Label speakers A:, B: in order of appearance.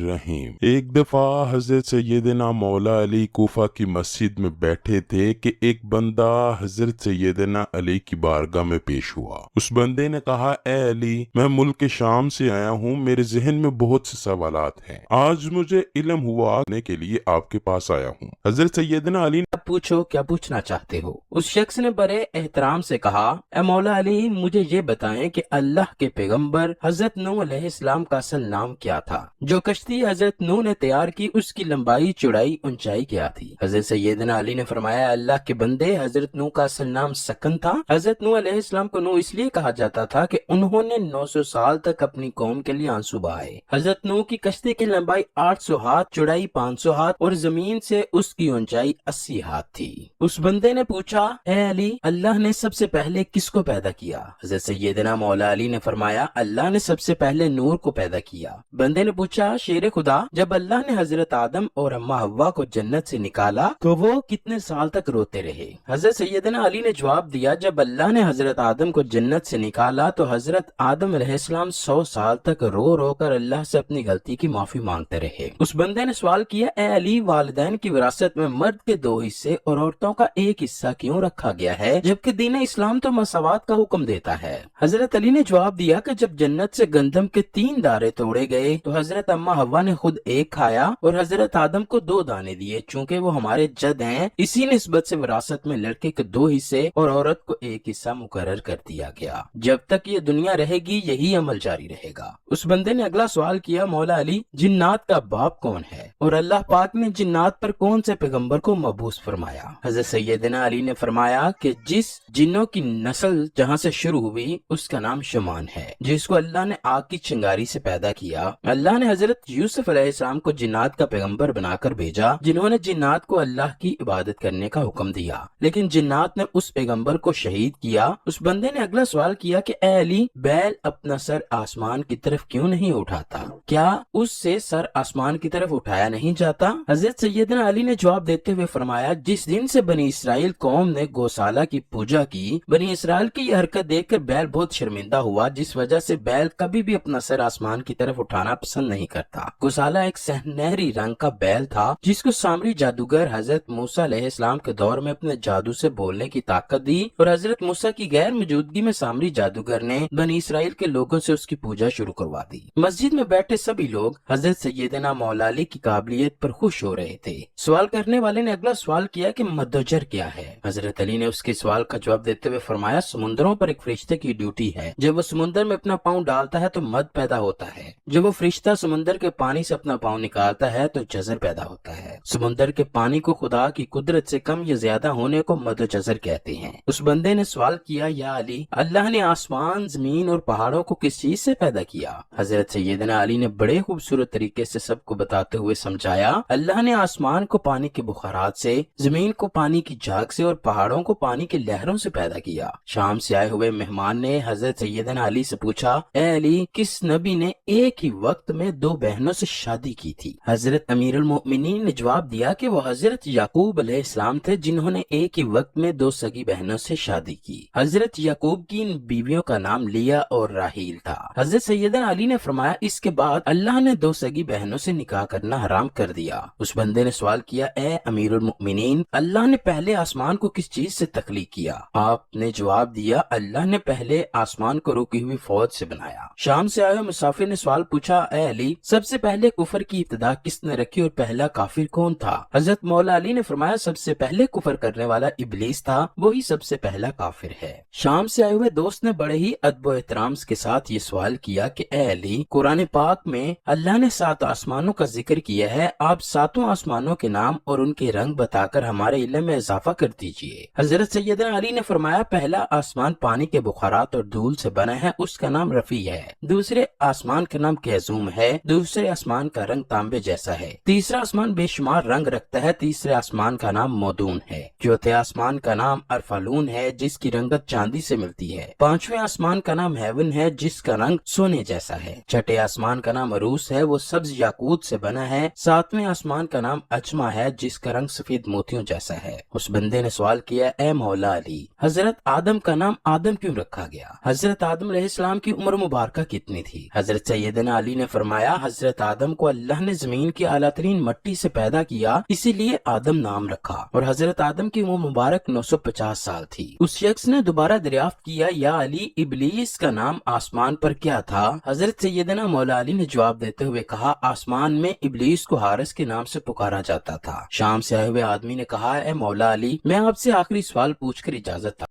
A: रहीम। एक दफा हजरत सैयदना मौला अली कोफा की मस्जिद में बैठे थे कि एक बंदा हजरत सैयदना अली की बारगाह में पेश हुआ। उस बंदे ने कहा, ए अली, मैं मुल्क शाम से आया हूँ, मेरे जहन में बहुत से सवालात हैं, आज मुझे इल्म हुआ के लिए आपके पास आया हूँ। हजरत सैयदना अली
B: अब पूछो क्या पूछना चाहते हो। उस शख्स ने बड़े एहतराम से कहा, ए मौला अली, मुझे ये बताएं कि अल्लाह के पैगंबर हजरत नूह अलैहिस्सलाम का असल नाम क्या था। जो कश्ती हजरत नूह ने तैयार की उसकी लंबाई चौड़ाई ऊंचाई क्या थी। हजरत सैयदना अली ने फरमाया, अल्लाह के बंदे, हजरत नूह का असल नाम सकन था। हजरत नूह अलैहिस्सलाम को नूह इसलिए कहा जाता था कि उन्होंने 900 साल तक अपनी कौम के लिए आंसू बहाए। हजरत नूह की कश्ती की लंबाई 800 हाथ, चौड़ाई 500 हाथ और जमीन से उसकी ऊंचाई 80 हाथ थी। उस बंदे ने पूछा, ए अली, अल्लाह ने सबसे पहले किसको पैदा किया। हजरत सैयदना मौला अली ने फरमाया, अल्लाह ने सबसे पहले नूर को पैदा किया। बंदे ने पूछा, शेर खुदा, जब अल्लाह ने हजरत आदम और अम्मा हव्वा को जन्नत से निकाला तो वो कितने साल तक रोते रहे। हजरत सैयदना अली ने जवाब दिया, जब अल्लाह ने हजरत आदम को जन्नत से निकाला तो हजरत आदम अलैहिस्सलाम 100 साल तक रो रो कर अल्लाह से अपनी गलती की माफी मांगते रहे। उस बंदे ने सवाल किया, ए अली, वालिदैन की विरासत में मर्द के 2 हिस्से और औरतों का 1 हिस्सा क्यों रखा गया है, जबकि दीन इस्लाम तो मसावात का हुक्म देता है। हजरत अली ने जवाब दिया कि जब जन्नत से गंदम के 3 दाने तोड़े गए तो हजरत अम्मा हव्वा ने खुद 1 खाया और हजरत आदम को 2 दाने दिए। चूँकि वो हमारे जद हैं, इसी निस्बत से विरासत में लड़के के 2 हिस्से और औरत को 1 हिस्सा मुकर्रर कर दिया गया। जब तक ये दुनिया रहेगी यही अमल जारी रहेगा। उस बंदे ने अगला सवाल किया, मौला अली, जिन्नात का बाप कौन है और अल्लाह पाक ने जिन्नात पर कौन से पैगंबर को मबूस फरमाया। हजरत सैयदना अली ने फरमाया कि जिस जिन्नों की नस्ल जहाँ से शुरू हुई उसका नाम शुमान है, जिसको अल्लाह ने आग की चिंगारी से पैदा किया। अल्लाह ने हजरत यूसुफ अलैहिस्सलाम को जिन्नात का पैगंबर बनाकर भेजा, जिन्होंने जिन्नात को अल्लाह की इबादत करने का हुक्म दिया, लेकिन जिन्नात ने उस पैगंबर को शहीद किया। उस बंदे ने अगला सवाल किया कि ए अली, बैल अपना सर आसमान की तरफ क्यों नहीं उठाता, क्या उससे सर आसमान की तरफ उठाया नहीं जाता। हजरत सैयदना अली ने जवाब देते हुए फरमाया, जिस दिन से बनी इसराइल कौम ने गौशाला की पूजा की, बनी इसराइल की यह हरकत देखकर बैल बहुत शर्मिंदा हुआ, जिस वजह से बैल कभी भी अपना सर आसमान की तरफ उठाना पसंद नहीं करता। गौशाला एक सुनहरी रंग का बैल था जिसको सामरी जादूगर हजरत मूसा अलैहिस्सलाम के दौर में अपने जादू से बोलने की ताकत दी और हजरत मूसा की गैर मौजूदगी में सामरी जादूगर ने बनी इसराइल के लोगों से उसकी पूजा शुरू करवा दी। मस्जिद में बैठे सभी लोग हजरत सैयदना मौला अली की काबिलियत पर खुश हो रहे थे। सवाल करने वाले ने अगला सवाल किया कि मद्दोजर क्या है। हजरत अली ने उसके सवाल का जवाब देते हुए फरमाया, समुद्रों पर एक फरिश्ते की ड्यूटी है, जब वो समुद्र में अपना पाँव डालता है तो मद पैदा होता है, जब वो फरिश्ता समुद्र के पानी से अपना पाँव निकालता है तो जजर पैदा होता है। समुद्र के पानी को खुदा की कुदरत से कम या ज्यादा होने को मद्दोजर कहते हैं। उस बंदे ने सवाल किया, या अली, अल्लाह ने आसमान, जमीन और पहाड़ों को किस चीज से पैदा किया। हजरत सैयदना अली ने बड़े खूबसूरत तरीके से सबको बताते हुए समझाया, अल्लाह ने आसमान को पानी के बुखारात से, जमीन को पानी की झाग से और पहाड़ों को पानी की लहरों से पैदा किया। शाम से आए हुए मेहमान ने हजरत सैयदना अली से पूछा, ए अली, किस नबी ने एक ही वक्त में 2 बहनों से शादी की थी। हजरत अमीरुल मोमिनीन ने जवाब दिया कि वो हजरत याकूब अलैहिस्सलाम थे, जिन्होंने एक ही वक्त में 2 सगी बहनों से शादी की। हजरत याकूब की इन बीवियों का नाम लिया और राहील था। हजरत सैयदना अली ने फरमाया, इसके बाद अल्लाह ने 2 सगी बहनों से निकाह करना हराम कर दिया। उस बंदे ने सवाल किया, ए अमीरुल मोमिनीन, अल्लाह ने पहले आसमान को किस चीज से तख्लीक किया। आपने जवाब दिया, अल्लाह ने पहले आसमान को रुकी हुई फौज से बनाया। शाम से आए मुसाफिर ने सवाल पूछा, ए अली, सबसे पहले कुफर की इब्तिदा किसने रखी और पहला काफिर कौन था। हजरत मौला अली ने फरमाया, सबसे पहले कुफर करने वाला इब्लीस था, वही सबसे पहला काफिर है। शाम से आए हुए दोस्त ने बड़े ही अदब व एहतराम के साथ ये सवाल किया कि ए अली, कुरान पाक में अल्लाह ने 7 आसमानों का जिक्र किया है, आप 7 आसमानों के नाम और उनके रंग बताकर हमारे इल्म में इजाफा कर दीजिए। हजरत सैयदना अली ने फरमाया, पहला आसमान पानी के बुखारात और धूल से बना है, उसका नाम रफी है। दूसरे आसमान का नाम कैजूम है, दूसरे आसमान का रंग तांबे जैसा है। तीसरा आसमान बेशुमार रंग रखता है, तीसरे आसमान का नाम मौदून है। चौथे आसमान का नाम अरफालून है, जिसकी रंगत चांदी से मिलती है। 5वें आसमान का नाम हेवन है, जिसका रंग सोने जैसा है। छठे आसमान का नाम अरूस है, वो सब्ज याकूत से बना है। सातवें आसमान का नाम अजमा है जिसका रंग सफेद मोतियों जैसा है। उस बंदे ने सवाल किया, ए मौला अली, हजरत आदम का नाम आदम क्यों रखा गया? हजरत आदम अलैहिस्सलाम की उम्र मुबारक कितनी थी? हजरत सैयदना अली ने फरमाया, हजरत आदम को अल्लाह ने जमीन की आला तरीन मट्टी से पैदा किया, इसीलिए आदम नाम रखा, और हजरत आदम की उम्र मुबारक 950 साल थी। उस शख्स ने दोबारा दरियाफ्त किया, या अली, इबलीस का नाम आसमान पर क्या था? हजरत सैयदना मौला अली ने जवाब देते हुए कहा, आसमान में इबलीस को हारिस के नाम से पुकारा जाता था। शाम से आए हुए आदमी ने कहा, ए मौला अली, मैं आपसे आखिरी सवाल पूछकर इजाजत